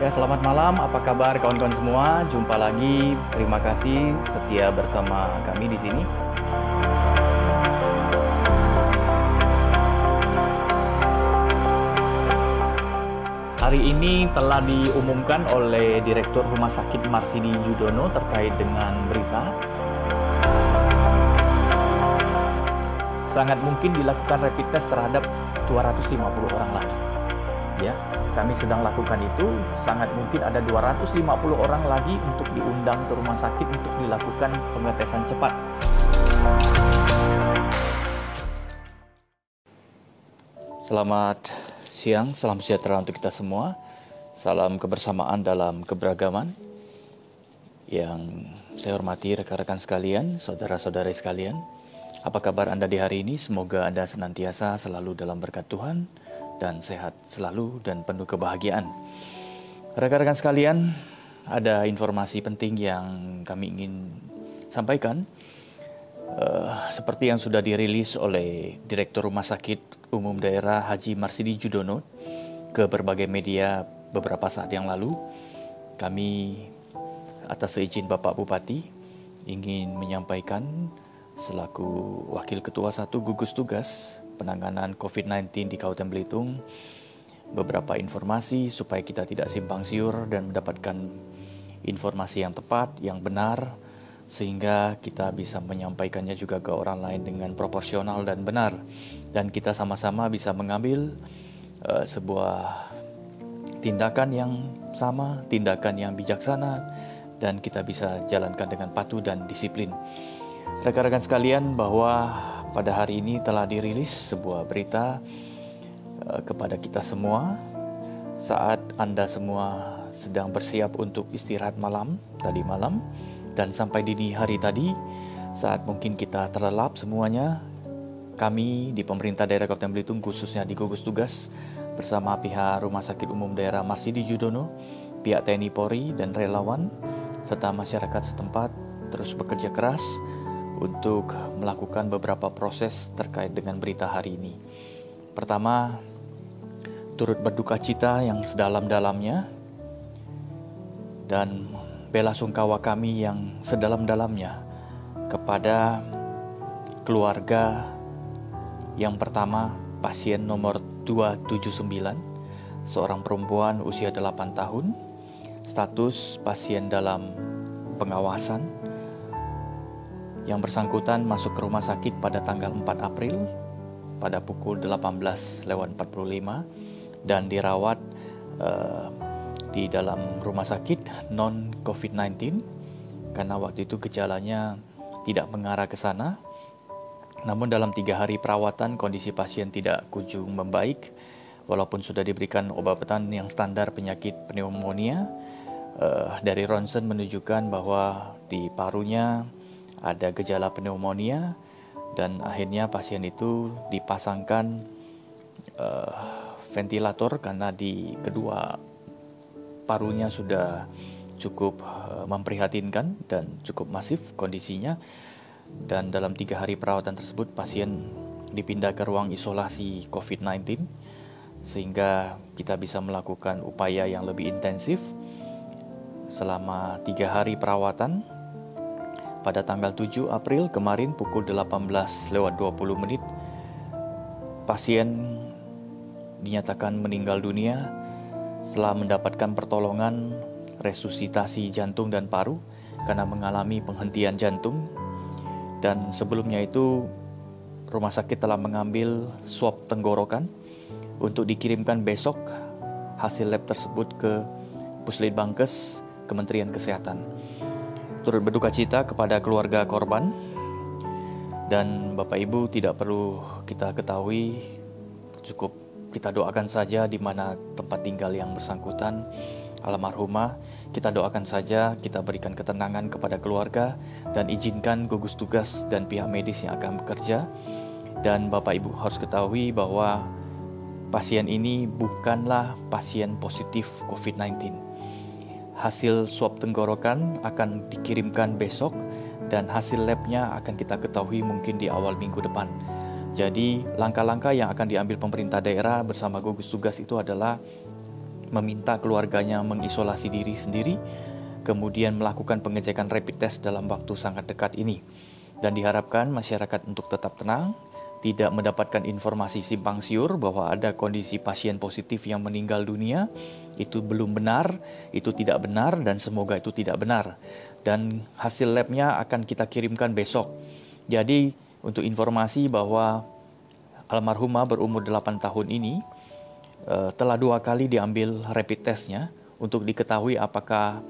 Ya, selamat malam. Apa kabar kawan-kawan semua? Jumpa lagi. Terima kasih setia bersama kami di sini. Hari ini telah diumumkan oleh Direktur Rumah Sakit Marsidi Judono terkait dengan berita sangat mungkin dilakukan rapid test terhadap 250 orang lagi. Ya, kami sedang lakukan itu. Sangat mungkin ada 250 orang lagi untuk diundang ke rumah sakit untuk dilakukan pengetesan cepat. Selamat siang, salam sejahtera untuk kita semua. Salam kebersamaan dalam keberagaman. Yang saya hormati rekan-rekan sekalian, saudara-saudari sekalian. Apa kabar Anda di hari ini? Semoga Anda senantiasa selalu dalam berkat Tuhan dan sehat selalu dan penuh kebahagiaan. Rekan-rekan sekalian, ada informasi penting yang kami ingin sampaikan. Seperti yang sudah dirilis oleh Direktur Rumah Sakit Umum Daerah Haji Marsidi Judono ke berbagai media beberapa saat yang lalu, kami atas seizin Bapak Bupati ingin menyampaikan selaku Wakil Ketua 1 Gugus Tugas Penanganan COVID-19 di Kabupaten Belitung beberapa informasi supaya kita tidak simpang siur dan mendapatkan informasi yang tepat, yang benar, sehingga kita bisa menyampaikannya juga ke orang lain dengan proporsional dan benar, dan kita sama-sama bisa mengambil sebuah tindakan yang sama, tindakan yang bijaksana, dan kita bisa jalankan dengan patuh dan disiplin. Rekan-rekan sekalian, bahwa pada hari ini telah dirilis sebuah berita kepada kita semua saat Anda semua sedang bersiap untuk istirahat malam tadi malam, dan sampai dini hari tadi saat mungkin kita terlelap semuanya. Kami di pemerintah daerah Kabupaten Belitung, khususnya di gugus tugas bersama pihak Rumah Sakit Umum Daerah Marsidi Judono, pihak TNI Polri dan relawan serta masyarakat setempat terus bekerja keras untuk melakukan beberapa proses terkait dengan berita hari ini. Pertama, turut berduka cita yang sedalam-dalamnya dan bela sungkawa kami yang sedalam-dalamnya kepada keluarga yang pertama, pasien nomor 279, seorang perempuan usia 8 tahun, status pasien dalam pengawasan. Yang bersangkutan masuk ke rumah sakit pada tanggal 4 April pada pukul 18.45 dan dirawat di dalam rumah sakit non-COVID-19 karena waktu itu gejalanya tidak mengarah ke sana. Namun dalam 3 hari perawatan kondisi pasien tidak kunjung membaik walaupun sudah diberikan obat-obatan yang standar penyakit pneumonia. Dari ronsen menunjukkan bahwa di parunya ada gejala pneumonia, dan akhirnya pasien itu dipasangkan ventilator karena di kedua parunya sudah cukup memprihatinkan dan cukup masif kondisinya. Dan dalam 3 hari perawatan tersebut pasien dipindah ke ruang isolasi COVID-19 sehingga kita bisa melakukan upaya yang lebih intensif selama 3 hari perawatan. Pada tanggal 7 April kemarin pukul 18.20 pasien dinyatakan meninggal dunia setelah mendapatkan pertolongan resusitasi jantung dan paru karena mengalami penghentian jantung. Dan sebelumnya itu rumah sakit telah mengambil swab tenggorokan untuk dikirimkan besok hasil lab tersebut ke Puslitbangkes Kementerian Kesehatan. Turut berduka cita kepada keluarga korban, dan Bapak Ibu tidak perlu kita ketahui, cukup kita doakan saja di mana tempat tinggal yang bersangkutan almarhumah. Kita doakan saja, kita berikan ketenangan kepada keluarga dan izinkan gugus tugas dan pihak medis yang akan bekerja. Dan Bapak Ibu harus ketahui bahwa pasien ini bukanlah pasien positif COVID-19. Hasil swab tenggorokan akan dikirimkan besok dan hasil labnya akan kita ketahui mungkin di awal minggu depan. Jadi langkah-langkah yang akan diambil pemerintah daerah bersama gugus tugas itu adalah meminta keluarganya mengisolasi diri sendiri, kemudian melakukan pengecekan rapid test dalam waktu sangat dekat ini. Dan diharapkan masyarakat untuk tetap tenang, tidak mendapatkan informasi simpang siur bahwa ada kondisi pasien positif yang meninggal dunia. Itu belum benar, itu tidak benar, dan semoga itu tidak benar. Dan hasil labnya akan kita kirimkan besok. Jadi untuk informasi bahwa almarhumah berumur 8 tahun ini telah 2 kali diambil rapid testnya untuk diketahui apakah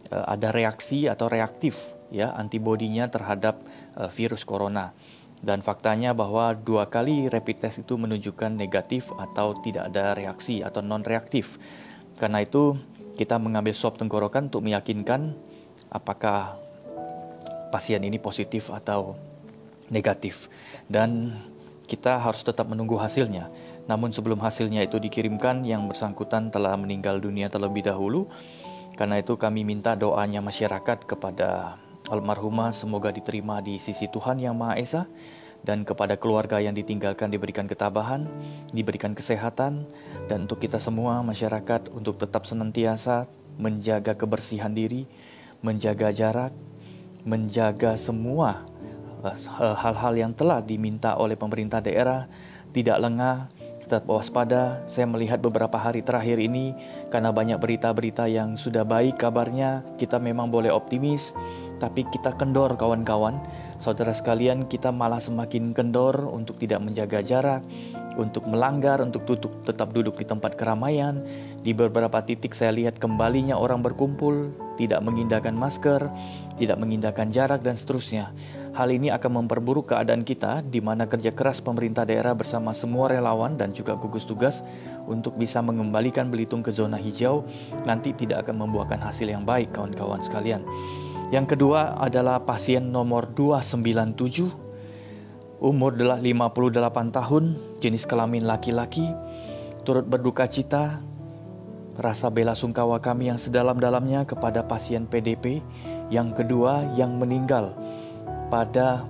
ada reaksi atau reaktif ya antibodinya terhadap virus corona. Dan faktanya bahwa 2 kali rapid test itu menunjukkan negatif atau tidak ada reaksi atau non-reaktif. Karena itu kita mengambil swab tenggorokan untuk meyakinkan apakah pasien ini positif atau negatif. Dan kita harus tetap menunggu hasilnya. Namun sebelum hasilnya itu dikirimkan, yang bersangkutan telah meninggal dunia terlebih dahulu. Karena itu kami minta doanya masyarakat kepada almarhumah semoga diterima di sisi Tuhan Yang Maha Esa, dan kepada keluarga yang ditinggalkan diberikan ketabahan, diberikan kesehatan, dan untuk kita semua masyarakat untuk tetap senantiasa menjaga kebersihan diri, menjaga jarak, menjaga semua hal-hal yang telah diminta oleh pemerintah daerah, tidak lengah, tetap waspada. Saya melihat beberapa hari terakhir ini, karena banyak berita-berita yang sudah baik kabarnya, kita memang boleh optimis, tapi kita kendor kawan-kawan. Saudara sekalian, kita malah semakin kendor untuk tidak menjaga jarak, untuk melanggar, untuk tetap duduk di tempat keramaian. Di beberapa titik saya lihat kembalinya orang berkumpul, tidak mengindahkan masker, tidak mengindahkan jarak, dan seterusnya. Hal ini akan memperburuk keadaan kita, di mana kerja keras pemerintah daerah bersama semua relawan dan juga gugus tugas untuk bisa mengembalikan Belitung ke zona hijau, nanti tidak akan membuahkan hasil yang baik kawan-kawan sekalian. Yang kedua adalah pasien nomor 297, umur 58 tahun, jenis kelamin laki-laki, turut berduka cita, rasa bela sungkawa kami yang sedalam-dalamnya kepada pasien PDP. Yang kedua yang meninggal pada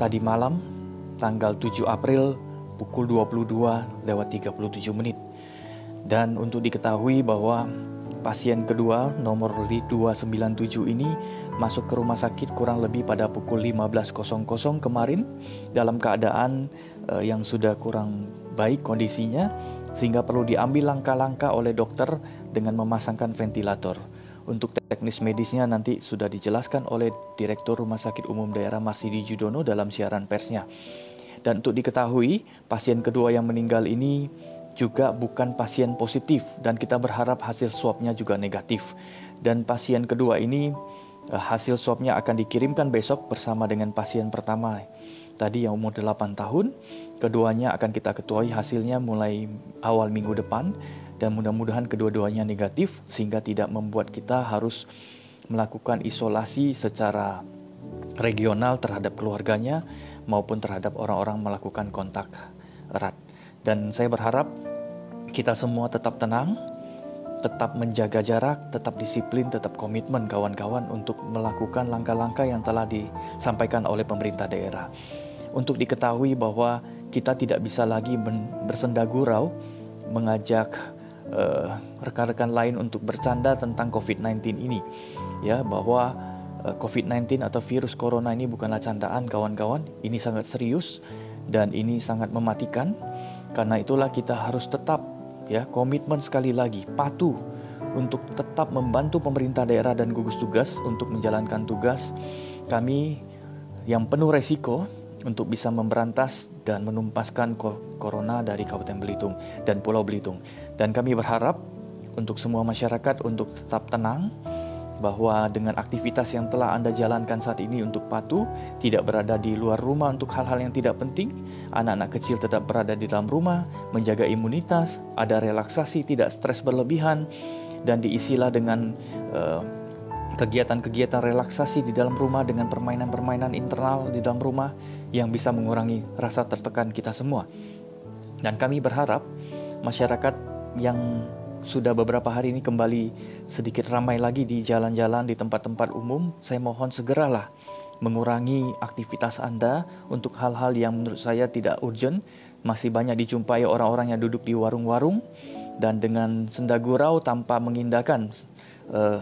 tadi malam, tanggal 7 April, pukul 22:37. Dan untuk diketahui bahwa pasien kedua nomor 297 ini masuk ke rumah sakit kurang lebih pada pukul 15.00 kemarin dalam keadaan yang sudah kurang baik kondisinya, sehingga perlu diambil langkah-langkah oleh dokter dengan memasangkan ventilator. Untuk teknis medisnya nanti sudah dijelaskan oleh Direktur Rumah Sakit Umum Daerah Marsidi Judono dalam siaran persnya. Dan untuk diketahui, pasien kedua yang meninggal ini juga bukan pasien positif, dan kita berharap hasil swabnya juga negatif. Dan pasien kedua ini hasil swabnya akan dikirimkan besok bersama dengan pasien pertama tadi yang umur 8 tahun. Keduanya akan kita ketahui hasilnya mulai awal minggu depan, dan mudah-mudahan kedua-duanya negatif sehingga tidak membuat kita harus melakukan isolasi secara regional terhadap keluarganya maupun terhadap orang-orang melakukan kontak erat. Dan saya berharap kita semua tetap tenang, tetap menjaga jarak, tetap disiplin, tetap komitmen kawan-kawan untuk melakukan langkah-langkah yang telah disampaikan oleh pemerintah daerah. Untuk diketahui bahwa kita tidak bisa lagi bersenda gurau mengajak rekan-rekan lain untuk bercanda tentang COVID-19 ini. Ya, bahwa COVID-19 atau virus corona ini bukanlah candaan kawan-kawan, ini sangat serius dan ini sangat mematikan. Karena itulah kita harus tetap komitmen sekali lagi, patuh untuk tetap membantu pemerintah daerah dan gugus tugas untuk menjalankan tugas kami yang penuh resiko untuk bisa memberantas dan menumpaskan corona dari Kabupaten Belitung dan Pulau Belitung. Dan kami berharap untuk semua masyarakat untuk tetap tenang, bahwa dengan aktivitas yang telah Anda jalankan saat ini untuk patuh, tidak berada di luar rumah untuk hal-hal yang tidak penting, anak-anak kecil tetap berada di dalam rumah, menjaga imunitas, ada relaksasi, tidak stres berlebihan, dan diisilah dengan kegiatan-kegiatan relaksasi di dalam rumah dengan permainan-permainan internal di dalam rumah yang bisa mengurangi rasa tertekan kita semua. Dan kami berharap masyarakat yang sudah beberapa hari ini kembali sedikit ramai lagi di jalan-jalan, di tempat-tempat umum, saya mohon segeralah mengurangi aktivitas Anda untuk hal-hal yang menurut saya tidak urgent. Masih banyak dijumpai orang-orang yang duduk di warung-warung dan dengan senda gurau tanpa mengindahkan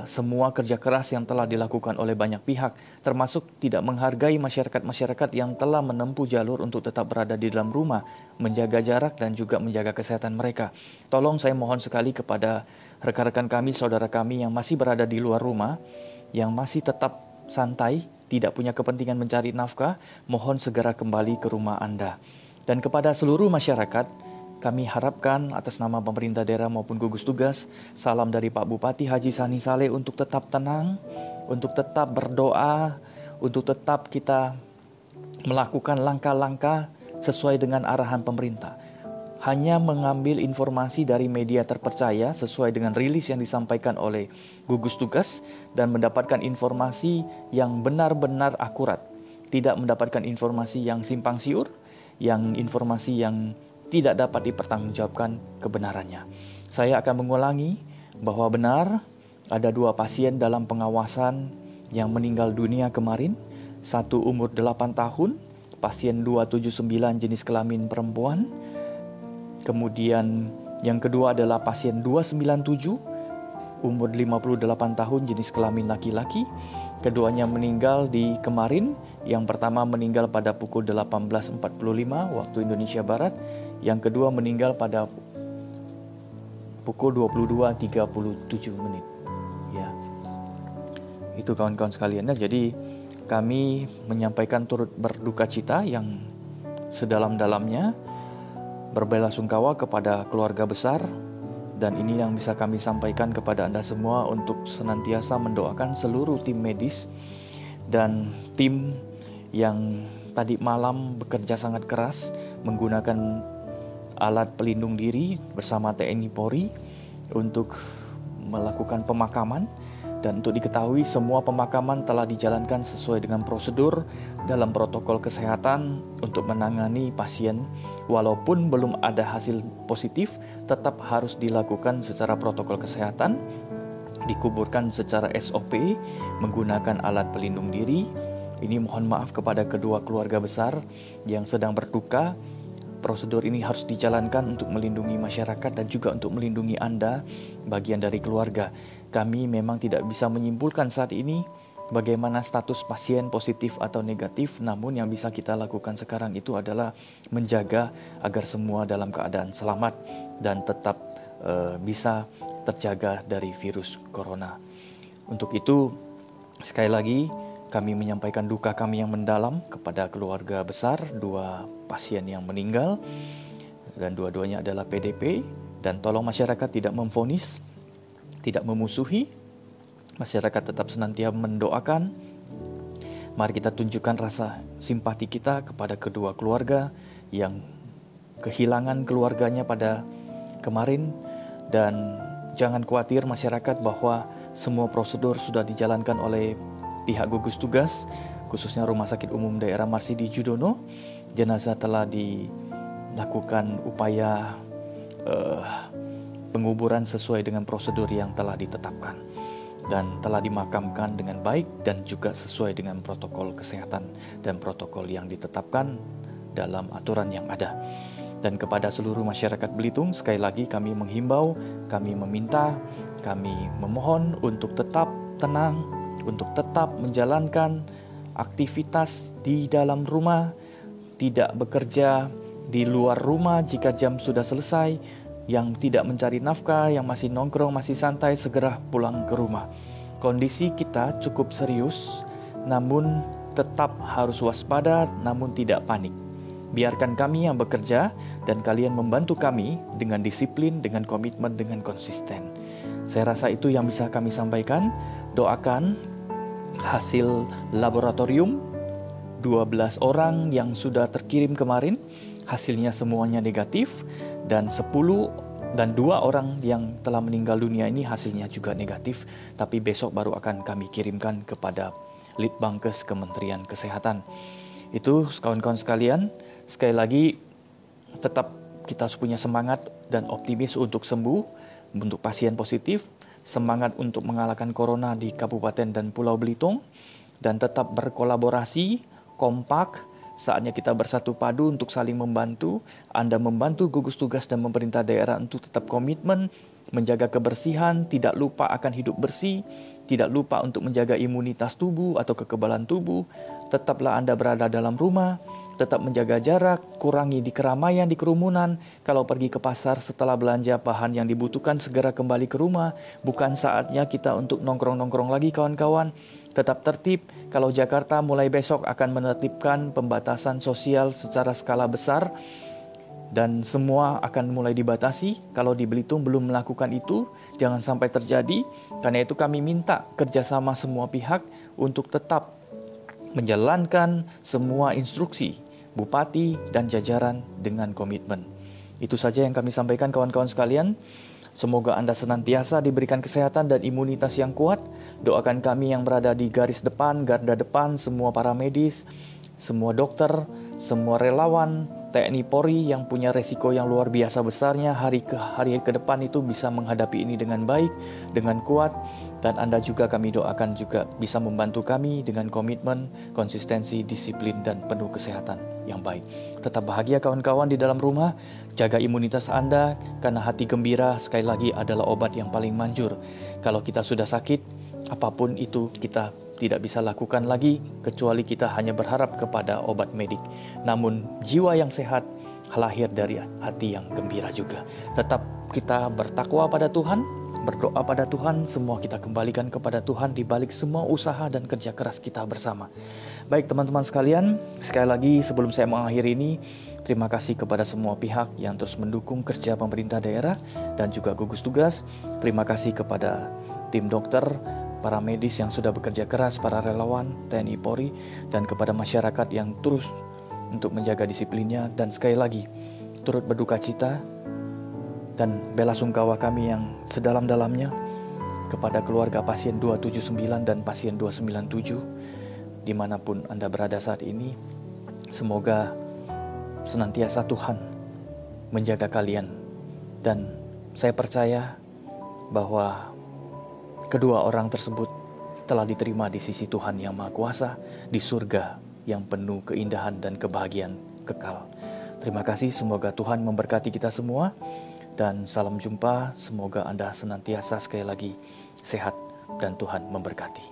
semua kerja keras yang telah dilakukan oleh banyak pihak, termasuk tidak menghargai masyarakat-masyarakat yang telah menempuh jalur untuk tetap berada di dalam rumah, menjaga jarak dan juga menjaga kesehatan mereka. Tolong saya mohon sekali kepada rekan-rekan kami, saudara kami yang masih berada di luar rumah, yang masih tetap santai, tidak punya kepentingan mencari nafkah, mohon segera kembali ke rumah Anda. Dan kepada seluruh masyarakat, kami harapkan atas nama pemerintah daerah maupun gugus tugas, salam dari Pak Bupati Haji Sani Saleh untuk tetap tenang, untuk tetap berdoa, untuk tetap kita melakukan langkah-langkah sesuai dengan arahan pemerintah. Hanya mengambil informasi dari media terpercaya sesuai dengan rilis yang disampaikan oleh gugus tugas dan mendapatkan informasi yang benar-benar akurat. Tidak mendapatkan informasi yang simpang siur, informasi yang tidak dapat dipertanggungjawabkan kebenarannya. Saya akan mengulangi bahwa benar ada 2 pasien dalam pengawasan yang meninggal dunia kemarin. Satu umur 8 tahun, pasien 279 jenis kelamin perempuan. Kemudian yang kedua adalah pasien 297, umur 58 tahun jenis kelamin laki-laki. Keduanya meninggal di kemarin. Yang pertama meninggal pada pukul 18.45 waktu Indonesia Barat. Yang kedua meninggal pada pukul 22.37 menit. Ya. Itu kawan-kawan sekalian. Jadi kami menyampaikan turut berduka cita yang sedalam-dalamnya, berbelasungkawa kepada keluarga besar, dan ini yang bisa kami sampaikan kepada Anda semua untuk senantiasa mendoakan seluruh tim medis dan tim yang tadi malam bekerja sangat keras menggunakan alat pelindung diri bersama TNI Polri untuk melakukan pemakaman. Dan untuk diketahui semua pemakaman telah dijalankan sesuai dengan prosedur dalam protokol kesehatan untuk menangani pasien. Walaupun belum ada hasil positif, tetap harus dilakukan secara protokol kesehatan, dikuburkan secara SOP menggunakan alat pelindung diri. Ini mohon maaf kepada kedua keluarga besar yang sedang berduka. Prosedur ini harus dijalankan untuk melindungi masyarakat dan juga untuk melindungi Anda, bagian dari keluarga. Kami memang tidak bisa menyimpulkan saat ini bagaimana status pasien positif atau negatif, namun yang bisa kita lakukan sekarang itu adalah menjaga agar semua dalam keadaan selamat dan tetap bisa terjaga dari virus corona. Untuk itu, sekali lagi kami menyampaikan duka kami yang mendalam kepada keluarga besar 2 pasien yang meninggal, dan dua-duanya adalah PDP. Dan tolong masyarakat tidak memvonis, tidak memusuhi. Masyarakat tetap senantiasa mendoakan. Mari kita tunjukkan rasa simpati kita kepada kedua keluarga yang kehilangan keluarganya pada kemarin. Dan jangan khawatir masyarakat bahwa semua prosedur sudah dijalankan oleh pihak gugus tugas, khususnya Rumah Sakit Umum Daerah Marsidi Judono. Jenazah telah dilakukan upaya penguburan sesuai dengan prosedur yang telah ditetapkan dan telah dimakamkan dengan baik dan juga sesuai dengan protokol kesehatan dan protokol yang ditetapkan dalam aturan yang ada. Dan kepada seluruh masyarakat Belitung, sekali lagi kami menghimbau, kami meminta, kami memohon untuk tetap tenang, untuk tetap menjalankan aktivitas di dalam rumah, tidak bekerja di luar rumah jika jam sudah selesai. Yang tidak mencari nafkah, yang masih nongkrong, masih santai, segera pulang ke rumah. Kondisi kita cukup serius, namun tetap harus waspada, namun tidak panik. Biarkan kami yang bekerja dan kalian membantu kami dengan disiplin, dengan komitmen, dengan konsisten. Saya rasa itu yang bisa kami sampaikan. Doakan hasil laboratorium 12 orang yang sudah terkirim kemarin, hasilnya semuanya negatif, dan 2 orang yang telah meninggal dunia ini hasilnya juga negatif, tapi besok baru akan kami kirimkan kepada Litbangkes Kementerian Kesehatan. Itu kawan-kawan sekalian, sekali lagi tetap kita punya semangat dan optimis untuk sembuh, untuk pasien positif, semangat untuk mengalahkan corona di Kabupaten dan Pulau Belitung, dan tetap berkolaborasi, kompak, Saatnya kita bersatu padu untuk saling membantu. Anda membantu gugus tugas dan pemerintah daerah untuk tetap komitmen menjaga kebersihan, tidak lupa akan hidup bersih, tidak lupa untuk menjaga imunitas tubuh atau kekebalan tubuh. Tetaplah Anda berada dalam rumah, tetap menjaga jarak, kurangi di keramaian, di kerumunan. Kalau pergi ke pasar setelah belanja bahan yang dibutuhkan, segera kembali ke rumah. Bukan saatnya kita untuk nongkrong-nongkrong lagi kawan-kawan. Tetap tertib, kalau Jakarta mulai besok akan menertibkan pembatasan sosial secara skala besar dan semua akan mulai dibatasi. Kalau di Belitung belum melakukan itu, jangan sampai terjadi. Karena itu kami minta kerjasama semua pihak untuk tetap menjalankan semua instruksi Bupati dan jajaran dengan komitmen. Itu saja yang kami sampaikan kawan-kawan sekalian. Semoga Anda senantiasa diberikan kesehatan dan imunitas yang kuat. Doakan kami yang berada di garis depan, garda depan, semua para medis, semua dokter, semua relawan, TNI Polri yang punya resiko yang luar biasa besarnya hari ke depan itu bisa menghadapi ini dengan baik, dengan kuat. Dan Anda juga kami doakan juga bisa membantu kami dengan komitmen, konsistensi, disiplin, dan penuh kesehatan yang baik. Tetap bahagia kawan-kawan di dalam rumah, jaga imunitas Anda, karena hati gembira sekali lagi adalah obat yang paling manjur. Kalau kita sudah sakit, apapun itu kita tidak bisa lakukan lagi, kecuali kita hanya berharap kepada obat medik. Namun jiwa yang sehat lahir dari hati yang gembira juga. Tetap kita bertakwa pada Tuhan, berdoa pada Tuhan, semua kita kembalikan kepada Tuhan di balik semua usaha dan kerja keras kita bersama. Baik teman-teman sekalian, sekali lagi sebelum saya mengakhiri ini, terima kasih kepada semua pihak yang terus mendukung kerja pemerintah daerah dan juga gugus tugas. Terima kasih kepada tim dokter, para medis yang sudah bekerja keras, para relawan, TNI Polri, dan kepada masyarakat yang terus untuk menjaga disiplinnya. Dan sekali lagi, turut berduka cita dan bela sungkawa kami yang sedalam-dalamnya kepada keluarga pasien 279 dan pasien 297 dimanapun Anda berada saat ini. Semoga senantiasa Tuhan menjaga kalian, dan saya percaya bahwa kedua orang tersebut telah diterima di sisi Tuhan yang Maha Kuasa di surga yang penuh keindahan dan kebahagiaan kekal. Terima kasih, semoga Tuhan memberkati kita semua. Dan salam jumpa, semoga Anda senantiasa sekali lagi sehat dan Tuhan memberkati.